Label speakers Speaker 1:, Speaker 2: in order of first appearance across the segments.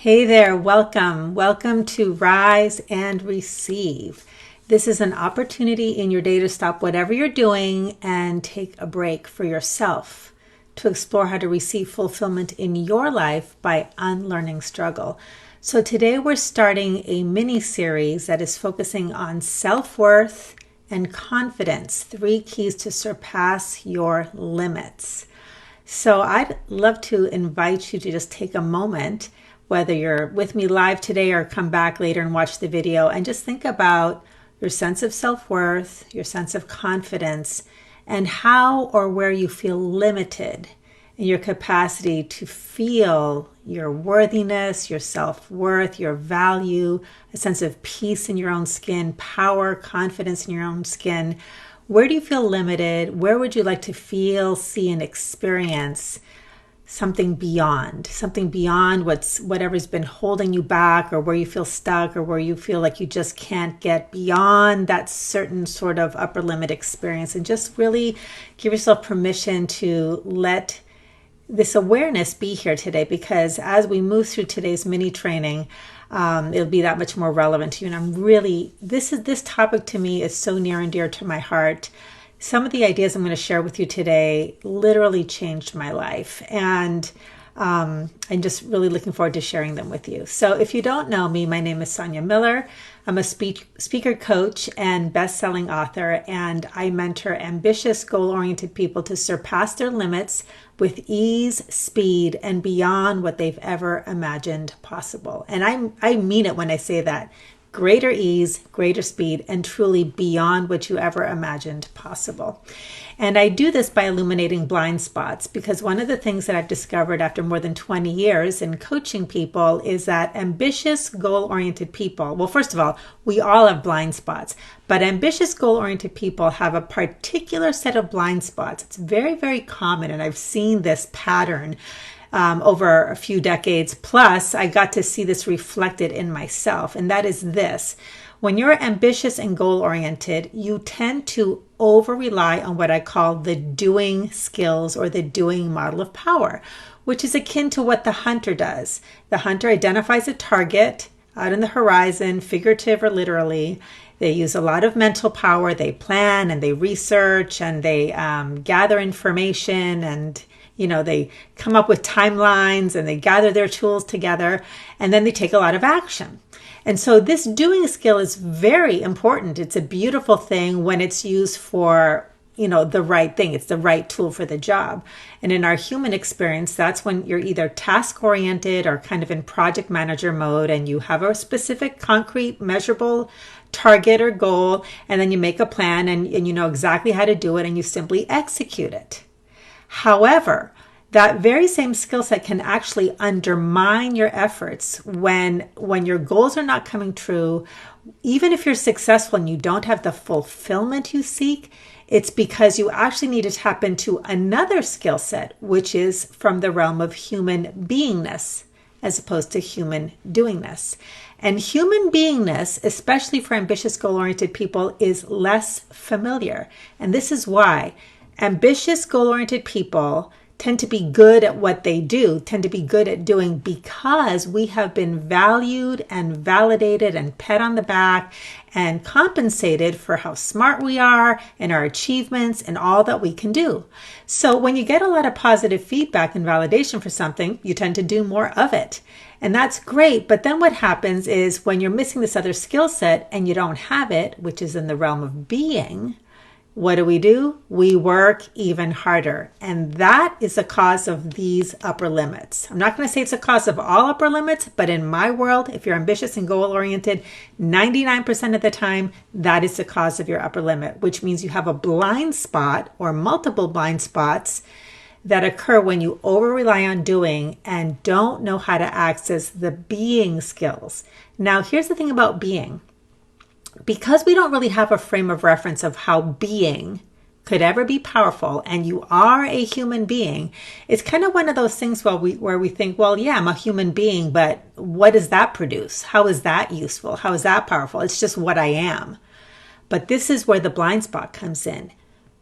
Speaker 1: Hey there, welcome. Welcome to Rise and Receive. This is an opportunity in your day to stop whatever you're doing and take a break for yourself to explore how to receive fulfillment in your life by unlearning struggle. So today we're starting a mini series that is focusing on self-worth and confidence, 3 keys to surpass your limits. So I'd love to invite you to just take a moment, whether you're with me live today or come back later and watch the video, and just think about your sense of self-worth, your sense of confidence, and how or where you feel limited in your capacity to feel your worthiness, your self-worth, your value, a sense of peace in your own skin, power, confidence in your own skin. Where do you feel limited? Where would you like to feel, see, and experience something beyond whatever's been holding you back, or where you feel stuck, or where you feel like you just can't get beyond that certain sort of upper limit experience, and just really give yourself permission to let this awareness be here today, because as we move through today's mini training, it'll be that much more relevant to you. And I'm really, this topic to me is so near and dear to my heart. Some of the ideas I'm going to share with you today literally changed my life, and I'm just really looking forward to sharing them with you. So if you don't know me, my name is Sonia Miller. I'm a speaker coach and best-selling author, and I mentor ambitious, goal-oriented people to surpass their limits with ease, speed, and beyond what they've ever imagined possible. And I mean it when I say that. Greater ease, greater speed, and truly beyond what you ever imagined possible. And I do this by illuminating blind spots, because one of the things that I've discovered after more than 20 years in coaching people is that ambitious, goal-oriented people, well, first of all, we all have blind spots, but ambitious, goal-oriented people have a particular set of blind spots. It's very, very common, and I've seen this pattern over a few decades. Plus, I got to see this reflected in myself, and that is this. When you're ambitious and goal-oriented, you tend to over-rely on what I call the doing skills, or the doing model of power, which is akin to what the hunter does. The hunter identifies a target out in the horizon, figurative or literally. They use a lot of mental power. They plan and they research and they gather information, and they come up with timelines, and they gather their tools together, and then they take a lot of action. And so this doing skill is very important. It's a beautiful thing when it's used for, the right thing. It's the right tool for the job. And in our human experience, that's when you're either task-oriented or kind of in project manager mode, and you have a specific, concrete, measurable target or goal, and then you make a plan, and you know exactly how to do it, and you simply execute it. However, that very same skill set can actually undermine your efforts when your goals are not coming true. Even if you're successful and you don't have the fulfillment you seek, it's because you actually need to tap into another skill set, which is from the realm of human beingness as opposed to human doingness. And human beingness, especially for ambitious, goal-oriented people, is less familiar. And this is why ambitious, goal-oriented people tend to be good at what they do, tend to be good at doing, because we have been valued and validated and pat on the back and compensated for how smart we are and our achievements and all that we can do. So when you get a lot of positive feedback and validation for something, you tend to do more of it. And that's great. But then what happens is when you're missing this other skill set and you don't have it, which is in the realm of being, what do? We work even harder. And that is the cause of these upper limits. I'm not going to say it's a cause of all upper limits, but in my world, if you're ambitious and goal-oriented, 99% of the time, that is the cause of your upper limit, which means you have a blind spot or multiple blind spots that occur when you over-rely on doing and don't know how to access the being skills. Now, here's the thing about being. Because we don't really have a frame of reference of how being could ever be powerful, and you are a human being, it's kind of one of those things where we think, well, yeah, I'm a human being, but what does that produce? How is that useful? How is that powerful? It's just what I am. But this is where the blind spot comes in.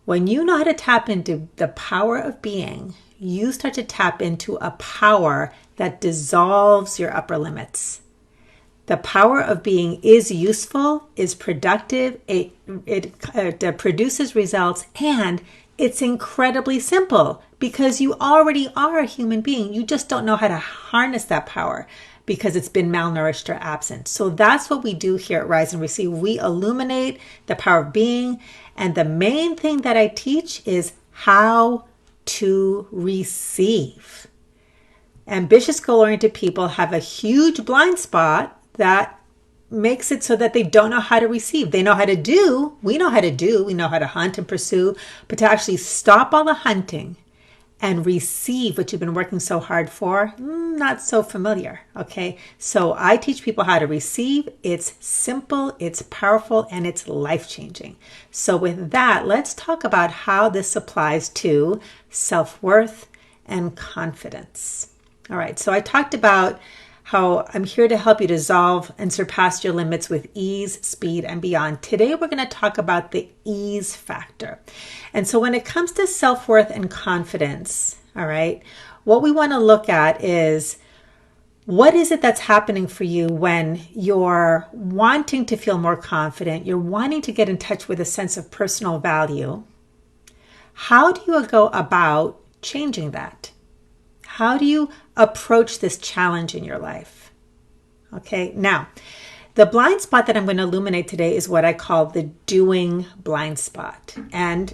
Speaker 1: When you know how to tap into the power of being, you start to tap into a power that dissolves your upper limits. The power of being is useful, is productive, it produces results, and it's incredibly simple because you already are a human being. You just don't know how to harness that power because it's been malnourished or absent. So that's what we do here at Rise and Receive. We illuminate the power of being. And the main thing that I teach is how to receive. Ambitious, goal-oriented people have a huge blind spot that makes it so that they don't know how to receive. They know how to do. We know how to hunt and pursue, but to actually stop all the hunting and receive what you've been working so hard for, not so familiar, okay? So I teach people how to receive. It's simple, it's powerful, and it's life-changing. So with that, let's talk about how this applies to self-worth and confidence. All right, so I talked about how I'm here to help you dissolve and surpass your limits with ease, speed, and beyond. Today, we're going to talk about the ease factor. And so when it comes to self-worth and confidence, all right, what we want to look at is what is it that's happening for you when you're wanting to feel more confident, you're wanting to get in touch with a sense of personal value. How do you go about changing that? How do you approach this challenge in your life? Okay, now, the blind spot that I'm going to illuminate today is what I call the doing blind spot. And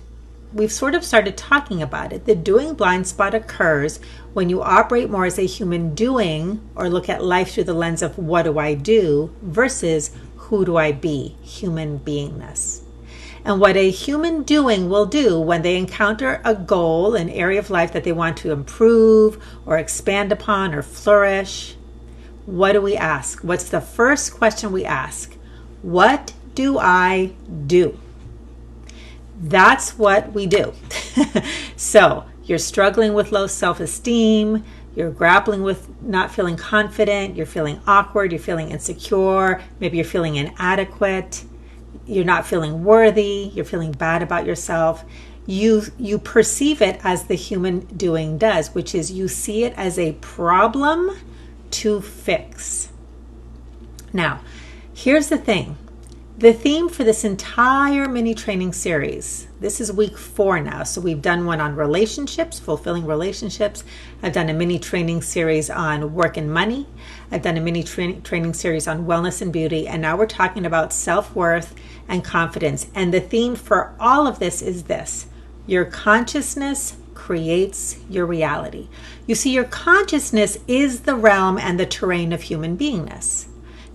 Speaker 1: we've sort of started talking about it. The doing blind spot occurs when you operate more as a human doing or look at life through the lens of what do I do versus who do I be, human beingness. And what a human doing will do when they encounter a goal, an area of life that they want to improve or expand upon or flourish, what do we ask? What's the first question we ask? What do I do? That's what we do. So you're struggling with low self-esteem, you're grappling with not feeling confident, you're feeling awkward, you're feeling insecure, maybe you're feeling inadequate, you're not feeling worthy, you're feeling bad about yourself. You perceive it as the human doing does, which is you see it as a problem to fix. Now, here's the thing. The theme for this entire mini training series, this is week 4 now. So we've done one on relationships, fulfilling relationships. I've done a mini training series on work and money. I've done a mini training series on wellness and beauty. And now we're talking about self-worth and confidence. And the theme for all of this is this: your consciousness creates your reality. You see, your consciousness is the realm and the terrain of human beingness.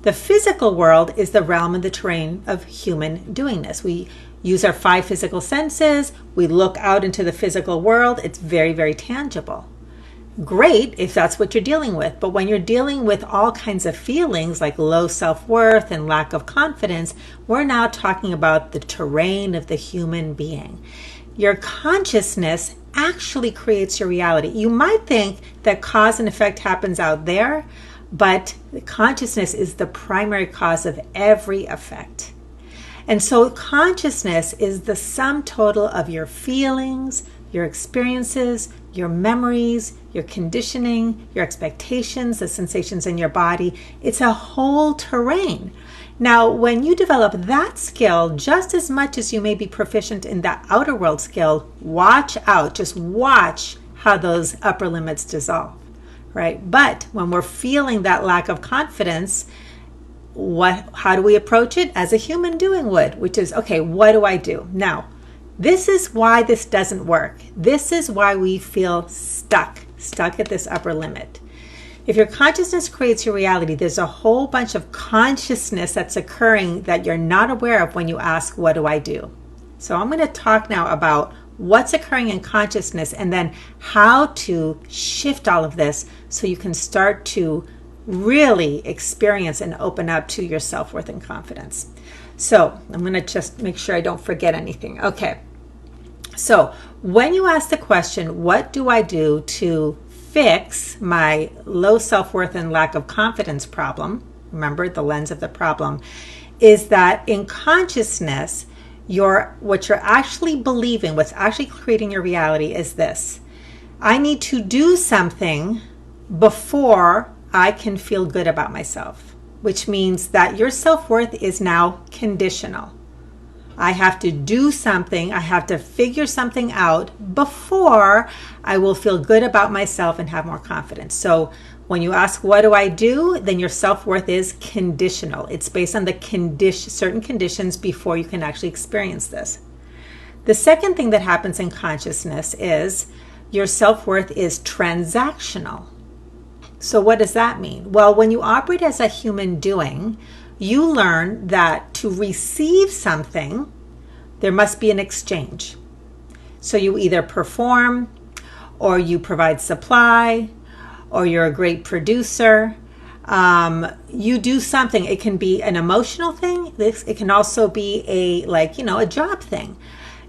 Speaker 1: The physical world is the realm and the terrain of human doingness. We use our 5 physical senses. We look out into the physical world. It's very, very tangible. Great if that's what you're dealing with. But when you're dealing with all kinds of feelings like low self-worth and lack of confidence, we're now talking about the terrain of the human being. Your consciousness actually creates your reality. You might think that cause and effect happens out there, but the consciousness is the primary cause of every effect. And so consciousness is the sum total of your feelings, your experiences, your memories, your conditioning, your expectations, the sensations in your body. It's a whole terrain. Now, when you develop that skill, just as much as you may be proficient in that outer world skill, watch out, just watch how those upper limits dissolve. Right? But when we're feeling that lack of confidence, how do we approach it? As a human doing would, which is, okay, what do I do? Now, this is why this doesn't work. This is why we feel stuck at this upper limit. If your consciousness creates your reality, there's a whole bunch of consciousness that's occurring that you're not aware of when you ask, what do I do? So I'm going to talk now about what's occurring in consciousness and then how to shift all of this so you can start to really experience and open up to your self-worth and confidence. So I'm going to just make sure I don't forget anything. Okay. So when you ask the question, what do I do to fix my low self-worth and lack of confidence problem? Remember, the lens of the problem is that in consciousness, what you're actually believing, what's actually creating your reality is this. I need to do something before I can feel good about myself, which means that your self-worth is now conditional. I have to do something, I have to figure something out before I will feel good about myself and have more confidence. So when you ask, what do I do? Then your self-worth is conditional. It's based on the certain conditions before you can actually experience this. The second thing that happens in consciousness is your self-worth is transactional. So what does that mean? Well, when you operate as a human doing, you learn that to receive something, there must be an exchange. So you either perform, or you provide supply, or you're a great producer. You do something. It can be an emotional thing. It can also be a job thing.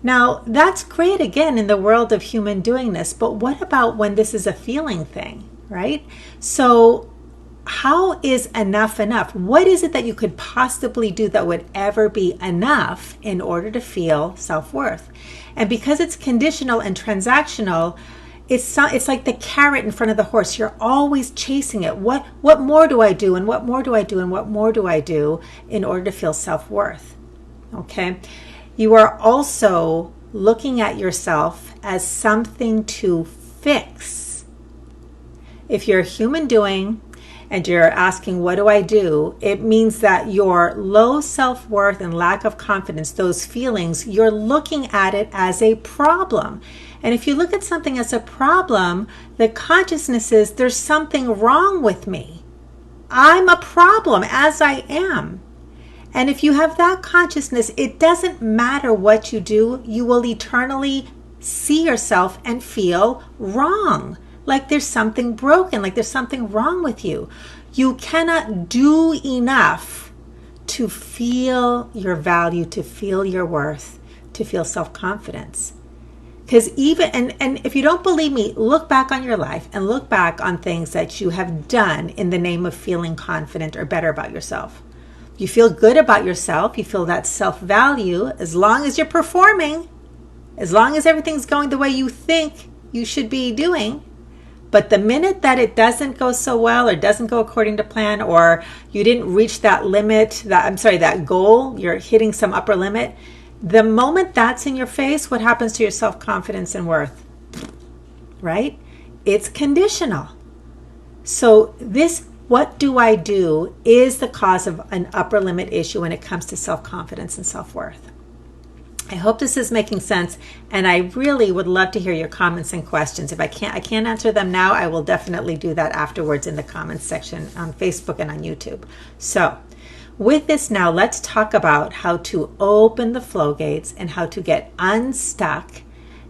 Speaker 1: Now, that's great, again, in the world of human doingness. But what about when this is a feeling thing, right? So how is enough enough? What is it that you could possibly do that would ever be enough in order to feel self-worth? And because it's conditional and transactional, it's like the carrot in front of the horse. You're always chasing it. What more do I do? And what more do I do? And what more do I do in order to feel self-worth? Okay. You are also looking at yourself as something to fix. If you're a human doing, and you're asking, what do I do? It means that your low self-worth and lack of confidence, those feelings, you're looking at it as a problem. And if you look at something as a problem, the consciousness is, there's something wrong with me. I'm a problem as I am. And if you have that consciousness, it doesn't matter what you do, you will eternally see yourself and feel wrong. Like there's something broken, like there's something wrong with you. You cannot do enough to feel your value, to feel your worth, to feel self-confidence. Because and if you don't believe me, look back on your life and look back on things that you have done in the name of feeling confident or better about yourself. You feel good about yourself, you feel that self-value as long as you're performing, as long as everything's going the way you think you should be doing. But the minute that it doesn't go so well or doesn't go according to plan, or you didn't reach that limit, that goal, you're hitting some upper limit, the moment that's in your face, what happens to your self-confidence and worth? Right? It's conditional. So this, what do I do, is the cause of an upper limit issue when it comes to self-confidence and self-worth. I hope this is making sense, and I really would love to hear your comments and questions. If I can't answer them now, I will definitely do that afterwards in the comments section on Facebook and on YouTube. So with this now, let's talk about how to open the flow gates and how to get unstuck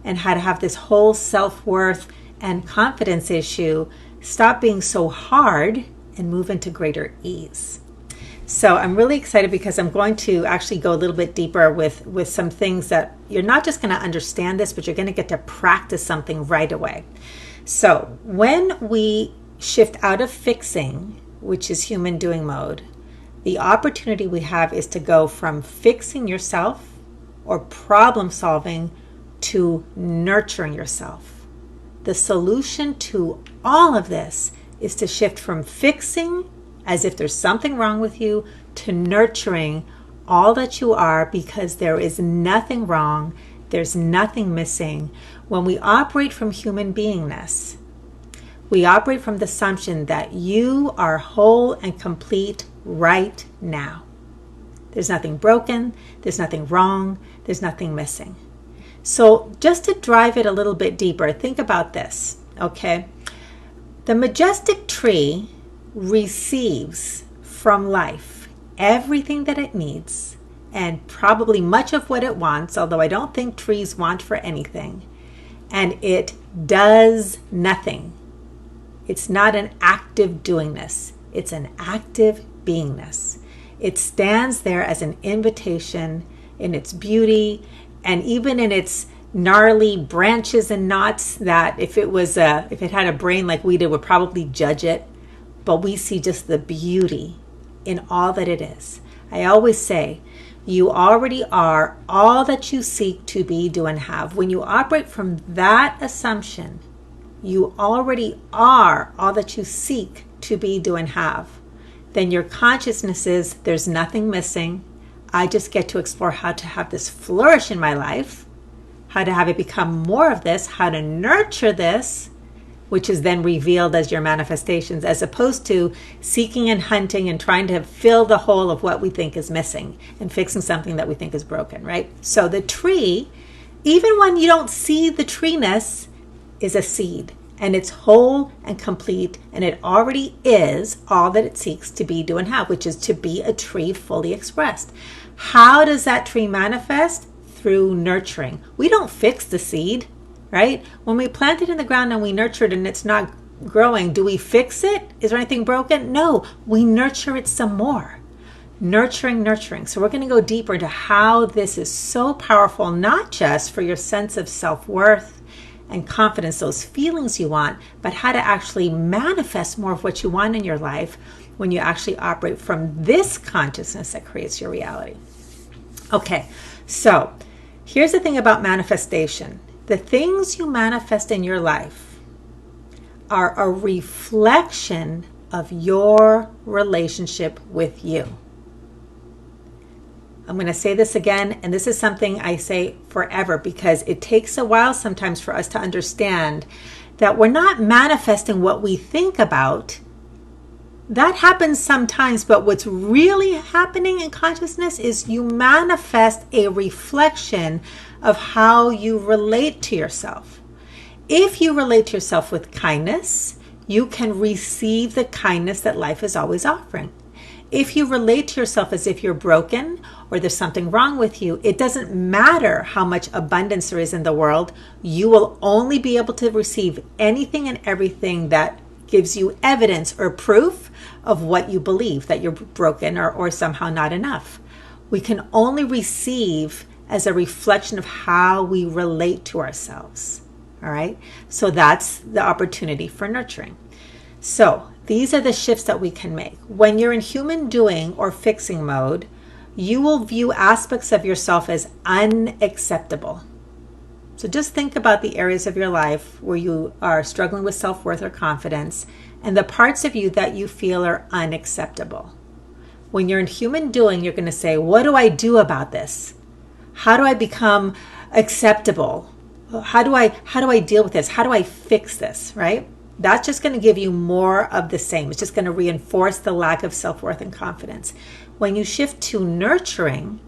Speaker 1: and how to have this whole self-worth and confidence issue stop being so hard and move into greater ease. So I'm really excited because I'm going to actually go a little bit deeper with some things that you're not just going to understand this, but you're going to get to practice something right away. So when we shift out of fixing, which is human doing mode, the opportunity we have is to go from fixing yourself or problem solving to nurturing yourself. The solution to all of this is to shift from fixing as if there's something wrong with you to nurturing all that you are, because there is nothing wrong, there's nothing missing. When we operate from human beingness, we operate from the assumption that you are whole and complete right now. There's nothing broken, there's nothing wrong, there's nothing missing. So just to drive it a little bit deeper, think about this, okay? The majestic tree receives from life everything that it needs and probably much of what it wants, although I don't think trees want for anything, and it does nothing. It's not an active doingness, it's an active beingness. It stands there as an invitation in its beauty and even in its gnarly branches and knots that if it had a brain like we did, would probably judge it. But we see just the beauty in all that it is. I always say, you already are all that you seek to be, do, and have. When you operate from that assumption, you already are all that you seek to be, do, and have, then your consciousness is, there's nothing missing. I just get to explore how to have this flourish in my life, how to have it become more of this, how to nurture this, which is then revealed as your manifestations, as opposed to seeking and hunting and trying to fill the hole of what we think is missing and fixing something that we think is broken, right? So the tree, even when you don't see the treeness, is a seed, and it's whole and complete, and it already is all that it seeks to be, do, and have, which is to be a tree fully expressed. How does that tree manifest? Through nurturing. We don't fix the seed, right? When we plant it in the ground and we nurture it and it's not growing, do we fix it? Is there anything broken? No, we nurture it some more. Nurturing. So we're going to go deeper into how this is so powerful, not just for your sense of self-worth and confidence, those feelings you want, but how to actually manifest more of what you want in your life when you actually operate from this consciousness that creates your reality. Okay, so here's the thing about manifestation. The things you manifest in your life are a reflection of your relationship with you. I'm going to say this again, and this is something I say forever because it takes a while sometimes for us to understand that we're not manifesting what we think about. That happens sometimes, but what's really happening in consciousness is you manifest a reflection of how you relate to yourself. If you relate to yourself with kindness, you can receive the kindness that life is always offering. If you relate to yourself as if you're broken or there's something wrong with you, it doesn't matter how much abundance there is in the world. You will only be able to receive anything and everything that gives you evidence or proof of what you believe, that you're broken or somehow not enough. We can only receive as a reflection of how we relate to ourselves. All right? So that's the opportunity for nurturing. So these are the shifts that we can make. When you're in human doing or fixing mode, you will view aspects of yourself as unacceptable. So just think about the areas of your life where you are struggling with self-worth or confidence and the parts of you that you feel are unacceptable. When you're in human doing, you're going to say, what do I do about this? How do I become acceptable? How do I deal with this? How do I fix this, right? That's just going to give you more of the same. It's just going to reinforce the lack of self-worth and confidence. When you shift to nurturing,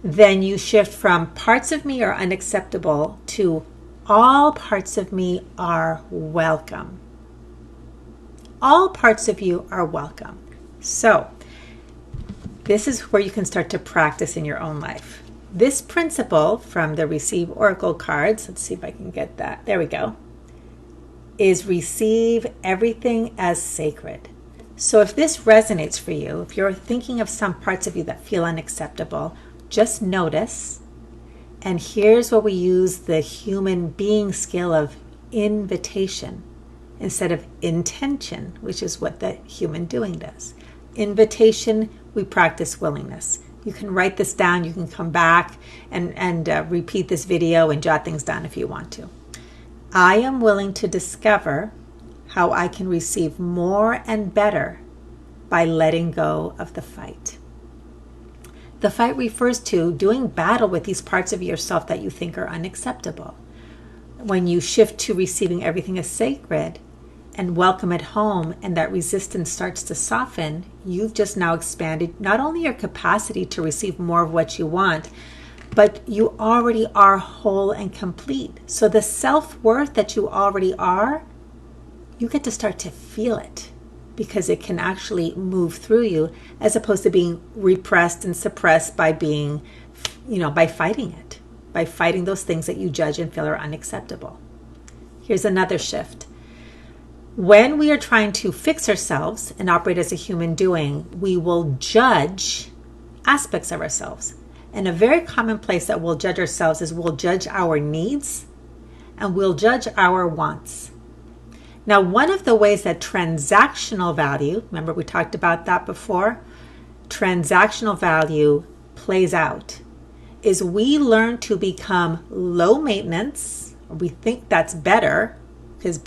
Speaker 1: then you shift from parts of me are unacceptable to all parts of me are welcome. All parts of you are welcome. So this is where you can start to practice in your own life. This principle from the Receive Oracle cards, let's see if I can get that. There we go. Is receive everything as sacred. So if this resonates for you, if you're thinking of some parts of you that feel unacceptable, just notice. And here's where we use the human being skill of invitation instead of intention, which is what the human doing does. Invitation, we practice willingness. You can write this down. You can come back and repeat this video and jot things down if you want to. I am willing to discover how I can receive more and better by letting go of the fight. The fight refers to doing battle with these parts of yourself that you think are unacceptable. When you shift to receiving everything as sacred and welcome at home, and that resistance starts to soften, you've just now expanded not only your capacity to receive more of what you want, but you already are whole and complete. So the self-worth that you already are, you get to start to feel it because it can actually move through you as opposed to being repressed and suppressed by being, by fighting it, by fighting those things that you judge and feel are unacceptable. Here's another shift. When we are trying to fix ourselves and operate as a human doing, we will judge aspects of ourselves. And a very common place that we'll judge ourselves is we'll judge our needs and we'll judge our wants. Now, one of the ways that transactional value, remember we talked about that before, transactional value plays out is we learn to become low maintenance, or we think that's better because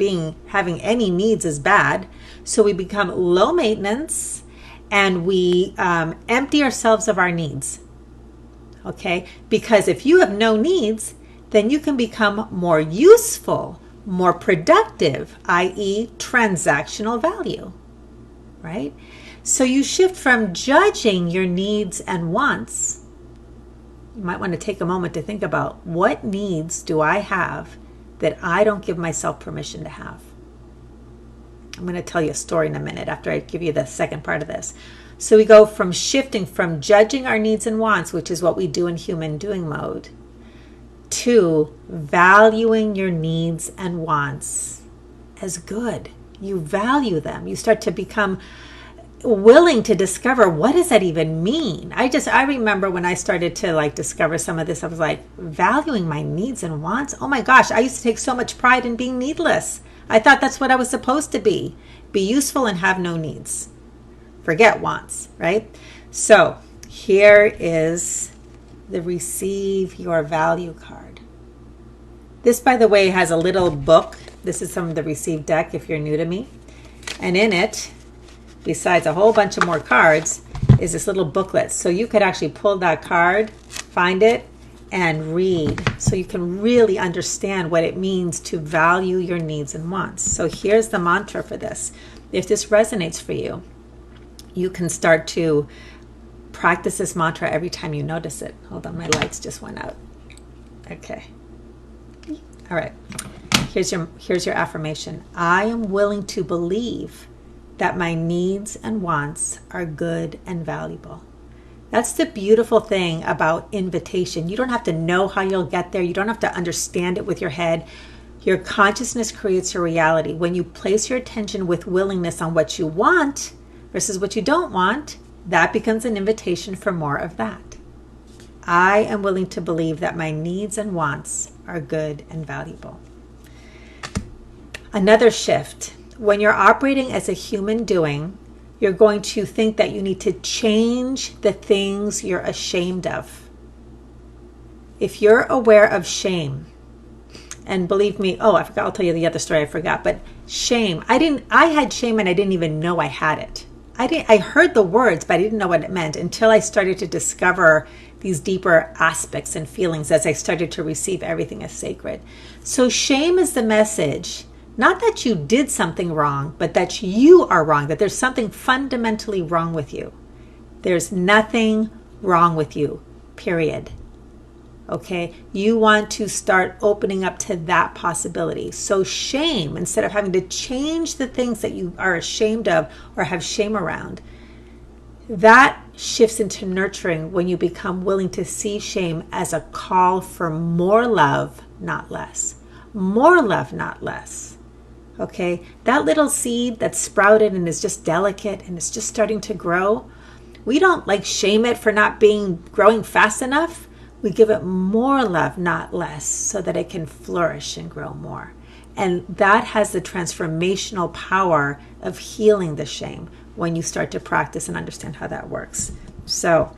Speaker 1: having any needs is bad. So we become low maintenance and we empty ourselves of our needs. Okay? Because if you have no needs, then you can become more useful, more productive, i.e. transactional value, right? So you shift from judging your needs and wants. You might want to take a moment to think about, what needs do I have that I don't give myself permission to have? I'm going to tell you a story in a minute after I give you the second part of this. So we go from shifting from judging our needs and wants, which is what we do in human doing mode, to valuing your needs and wants as good. You value them. You start to become willing to discover, what does that even mean? I remember when I started to discover some of this, I was like, valuing my needs and wants. Oh my gosh, I used to take so much pride in being needless. I thought that's what I was supposed to be useful and have no needs. Forget wants, right? So here is the Receive Your Value card. This, by the way, has a little book. This is from the Receive deck if you're new to me. And in it, besides a whole bunch of more cards, is this little booklet. So you could actually pull that card, find it, and read. So you can really understand what it means to value your needs and wants. So here's the mantra for this. If this resonates for you, you can start to practice this mantra every time you notice it. Hold on, my lights just went out. Okay. All right. Here's your affirmation. I am willing to believe that my needs and wants are good and valuable. That's the beautiful thing about invitation. You don't have to know how you'll get there. You don't have to understand it with your head. Your consciousness creates your reality. When you place your attention with willingness on what you want versus what you don't want, that becomes an invitation for more of that. I am willing to believe that my needs and wants are good and valuable. Another shift. When you're operating as a human doing, you're going to think that you need to change the things you're ashamed of. If you're aware of shame, and believe me, I forgot, I'll tell you the other story I forgot, but shame, I had shame and I didn't even know I had it. I heard the words, but I didn't know what it meant until I started to discover these deeper aspects and feelings as I started to receive everything as sacred. So shame is the message, not that you did something wrong, but that you are wrong, that there's something fundamentally wrong with you. There's nothing wrong with you, period. Okay, you want to start opening up to that possibility. So shame, instead of having to change the things that you are ashamed of or have shame around, that shifts into nurturing when you become willing to see shame as a call for more love, not less. More love, not less. Okay, that little seed that's sprouted and is just delicate and it's just starting to grow, we don't shame it for not growing fast enough. We give it more love, not less, so that it can flourish and grow more. And that has the transformational power of healing the shame when you start to practice and understand how that works. So,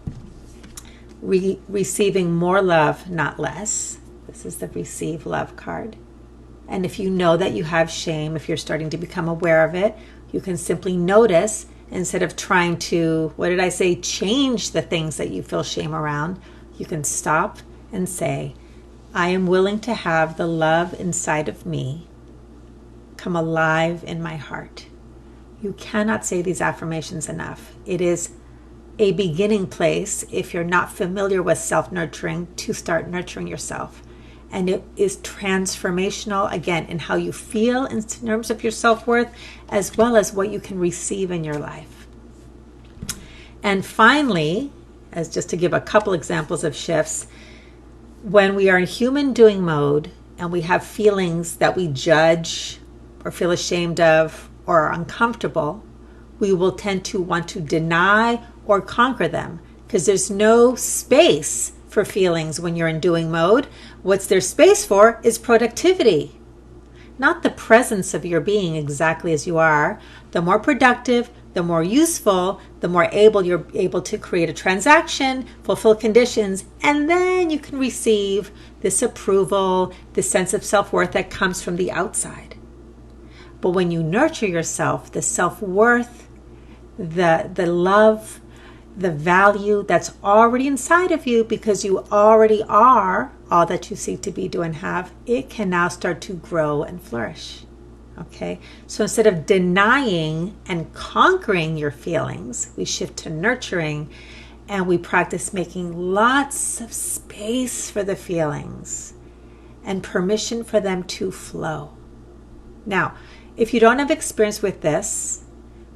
Speaker 1: receiving more love, not less. This is the Receive Love card. And if you know that you have shame, if you're starting to become aware of it, you can simply notice instead of trying to, change the things that you feel shame around. You can stop and say, I am willing to have the love inside of me come alive in my heart. You cannot say these affirmations enough. It is a beginning place, if you're not familiar with self-nurturing, to start nurturing yourself. And it is transformational, again, in how you feel in terms of your self-worth, as well as what you can receive in your life. And finally, as just to give a couple examples of shifts, when we are in human doing mode and we have feelings that we judge or feel ashamed of or are uncomfortable, we will tend to want to deny or conquer them because there's no space for feelings when you're in doing mode. What's there space for is productivity, not the presence of your being exactly as you are. The more productive, the more useful, the more you're able to create a transaction, fulfill conditions, and then you can receive this approval, this sense of self-worth that comes from the outside. But when you nurture yourself, the self-worth, the love, the value that's already inside of you, because you already are all that you seek to be, do, and have, it can now start to grow and flourish. Okay, so instead of denying and conquering your feelings, we shift to nurturing, and we practice making lots of space for the feelings and permission for them to flow. Now, if you don't have experience with this,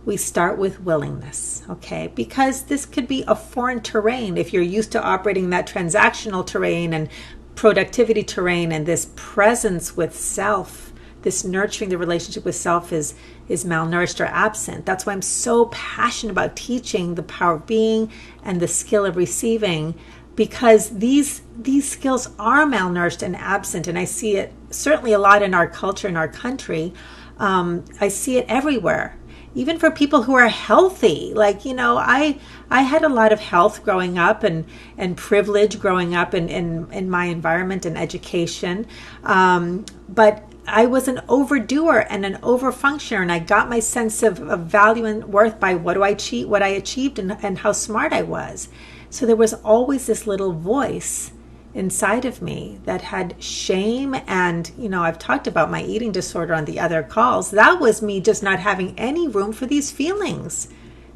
Speaker 1: we start with willingness, okay? Because this could be a foreign terrain if you're used to operating that transactional terrain and productivity terrain, and this presence with self, this nurturing the relationship with self is malnourished or absent. That's why I'm so passionate about teaching the power of being and the skill of receiving, because these skills are malnourished and absent. And I see it certainly a lot in our culture, in our country. I see it everywhere. Even for people who are healthy, like, I had a lot of health growing up and privilege growing up in my environment and education. But I was an overdoer and an overfunctioner, and I got my sense of value and worth by what I achieved and how smart I was. So there was always this little voice inside of me that had shame. And, I've talked about my eating disorder on the other calls. That was me just not having any room for these feelings.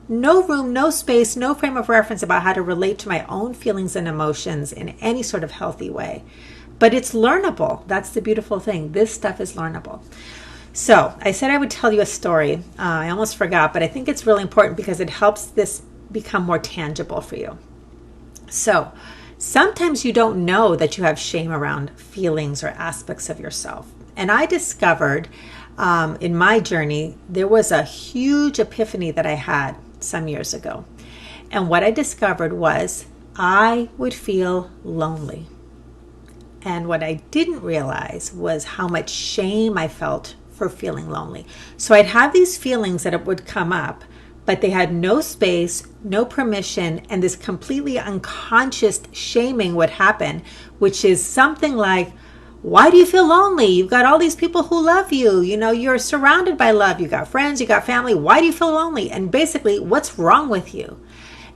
Speaker 1: No room, no space, no frame of reference about how to relate to my own feelings and emotions in any sort of healthy way. But it's learnable. That's the beautiful thing. This stuff is learnable. So I said I would tell you a story. I almost forgot, but I think it's really important because it helps this become more tangible for you. So sometimes you don't know that you have shame around feelings or aspects of yourself. And I discovered in my journey, there was a huge epiphany that I had some years ago. And what I discovered was I would feel lonely. And what I didn't realize was how much shame I felt for feeling lonely. So I'd have these feelings that would come up, but they had no space, no permission, and this completely unconscious shaming would happen, which is something like, why do you feel lonely? You've got all these people who love you. You're surrounded by love. You got friends, you got family. Why do you feel lonely? And basically, what's wrong with you?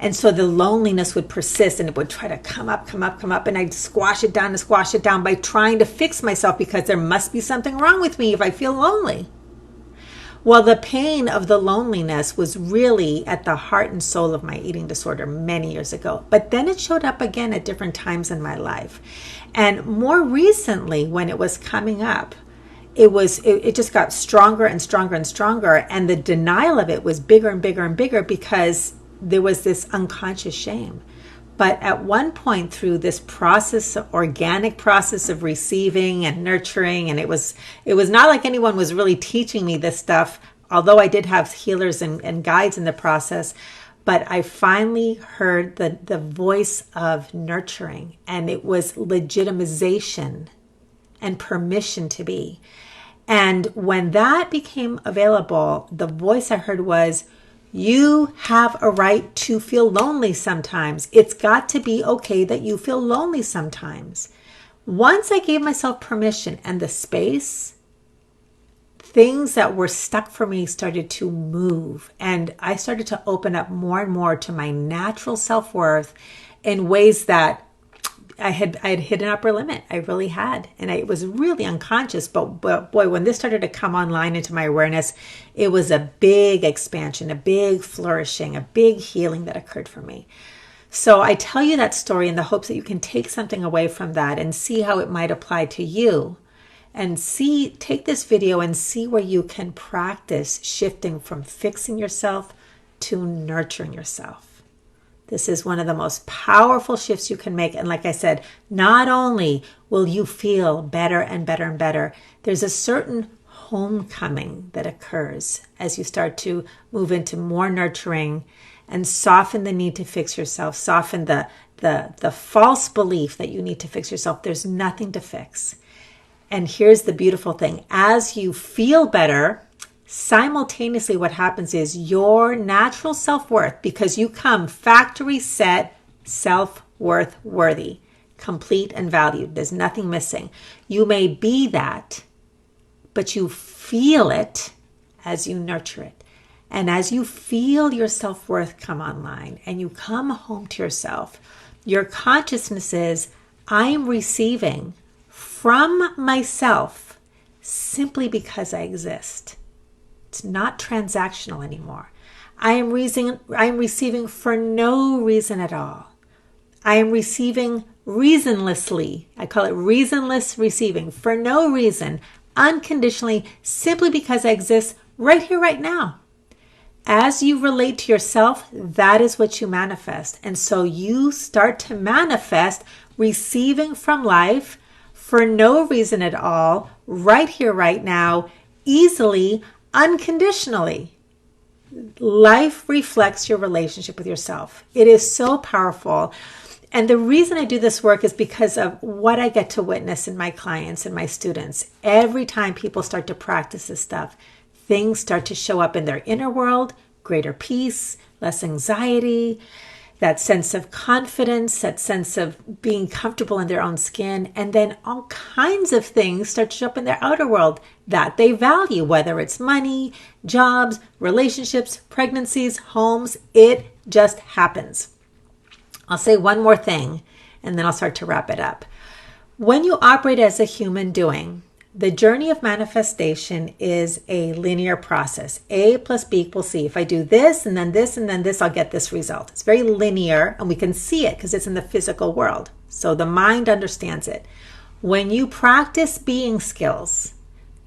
Speaker 1: And so the loneliness would persist, and it would try to come up, and I'd squash it down by trying to fix myself, because there must be something wrong with me if I feel lonely. Well, the pain of the loneliness was really at the heart and soul of my eating disorder many years ago. But then it showed up again at different times in my life. And more recently, when it was coming up, it just got stronger and stronger and stronger. And the denial of it was bigger and bigger and bigger, because there was this unconscious shame. But at one point through this process, organic process of receiving and nurturing, and it was not like anyone was really teaching me this stuff, although I did have healers and guides in the process, but I finally heard the voice of nurturing, and it was legitimization and permission to be. And when that became available, the voice I heard was, you have a right to feel lonely sometimes. It's got to be okay that you feel lonely sometimes. Once I gave myself permission and the space, things that were stuck for me started to move. And I started to open up more and more to my natural self-worth in ways that I had hit an upper limit. I really had. And it was really unconscious. But boy, when this started to come online into my awareness, it was a big expansion, a big flourishing, a big healing that occurred for me. So I tell you that story in the hopes that you can take something away from that and see how it might apply to you. And take this video and see where you can practice shifting from fixing yourself to nurturing yourself. This is one of the most powerful shifts you can make. And like I said, not only will you feel better and better and better, there's a certain homecoming that occurs as you start to move into more nurturing and soften the need to fix yourself, soften the false belief that you need to fix yourself. There's nothing to fix. And here's the beautiful thing. As you feel better, simultaneously what happens is your natural self-worth, because you come factory set, self-worth worthy, complete and valued. There's nothing missing. You may be that, but you feel it as you nurture it. And as you feel your self-worth come online and you come home to yourself, your consciousness is, I am receiving from myself simply because I exist. It's not transactional anymore. I am receiving for no reason at all. I am receiving reasonlessly. I call it reasonless receiving, for no reason, unconditionally, simply because I exist right here, right now. As you relate to yourself, that is what you manifest. And so you start to manifest receiving from life for no reason at all, right here, right now, easily, unconditionally. Life reflects your relationship with yourself. It is so powerful. And the reason I do this work is because of what I get to witness in my clients and my students. Every time people start to practice this stuff, things start to show up in their inner world, greater peace, less anxiety, that sense of confidence, that sense of being comfortable in their own skin, and then all kinds of things start to show up in their outer world that they value, whether it's money, jobs, relationships, pregnancies, homes. It just happens. I'll say one more thing, and then I'll start to wrap it up. When you operate as a human doing, the journey of manifestation is a linear process. A plus B equals C. If I do this and then this and then this, I'll get this result. It's very linear, and we can see it because it's in the physical world. So the mind understands it. When you practice being skills,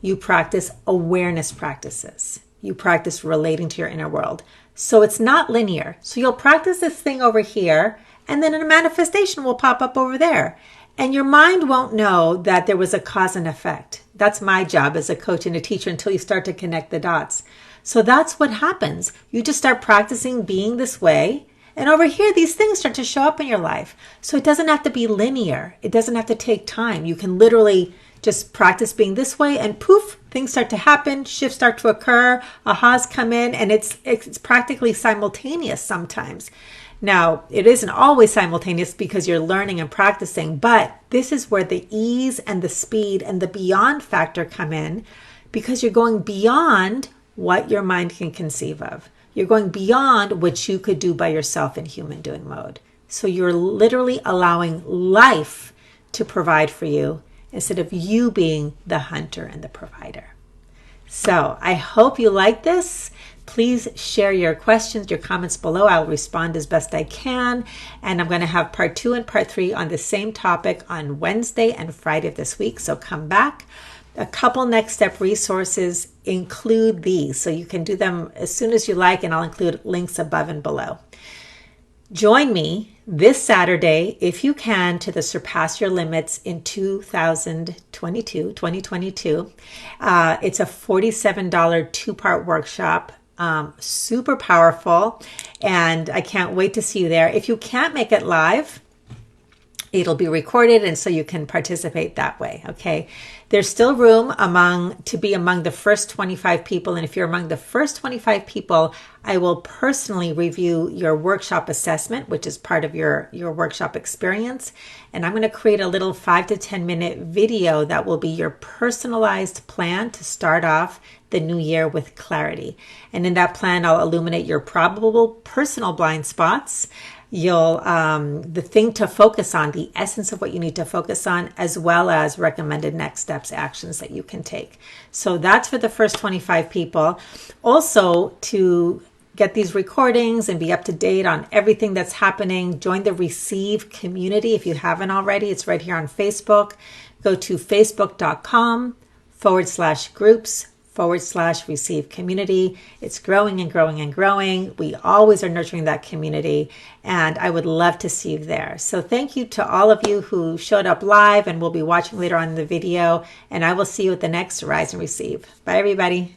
Speaker 1: you practice awareness practices. You practice relating to your inner world. So it's not linear. So you'll practice this thing over here, and then a manifestation will pop up over there. And your mind won't know that there was a cause and effect. That's my job as a coach and a teacher until you start to connect the dots. So that's what happens. You just start practicing being this way. And over here, these things start to show up in your life. So it doesn't have to be linear. It doesn't have to take time. You can literally just practice being this way and poof, things start to happen, shifts start to occur, ahas come in, and it's practically simultaneous sometimes. Now, it isn't always simultaneous because you're learning and practicing, but this is where the ease and the speed and the beyond factor come in because you're going beyond what your mind can conceive of. You're going beyond what you could do by yourself in human doing mode. So you're literally allowing life to provide for you instead of you being the hunter and the provider. So I hope you like this. Please share your questions, your comments below. I'll respond as best I can. And I'm going to have part 2 and part 3 on the same topic on Wednesday and Friday of this week. So come back. A couple next step resources include these. So you can do them as soon as you like, and I'll include links above and below. Join me this Saturday, if you can, to the Surpass Your Limits in 2022. It's a $47 2-part workshop. Super powerful, and I can't wait to see you there. If you can't make it live, it'll be recorded, and so you can participate that way. Okay. There's still room to be among the first 25 people. And if you're among the first 25 people, I will personally review your workshop assessment, which is part of your workshop experience. And I'm going to create a little 5 to 10 minute video that will be your personalized plan to start off the new year with clarity. And in that plan, I'll illuminate your probable personal blind spots. The thing to focus on, the essence of what you need to focus on, as well as recommended next steps, actions that you can take. So that's for the first 25 people. Also, to get these recordings and be up to date on everything that's happening, join the Receive community if you haven't already. It's right here on Facebook. Go to facebook.com/groups/Receive community. It's growing and growing and growing. We always are nurturing that community, and I would love to see you there. So thank you to all of you who showed up live and will be watching later on in the video, and I will see you at the next Rise and Receive. Bye, everybody.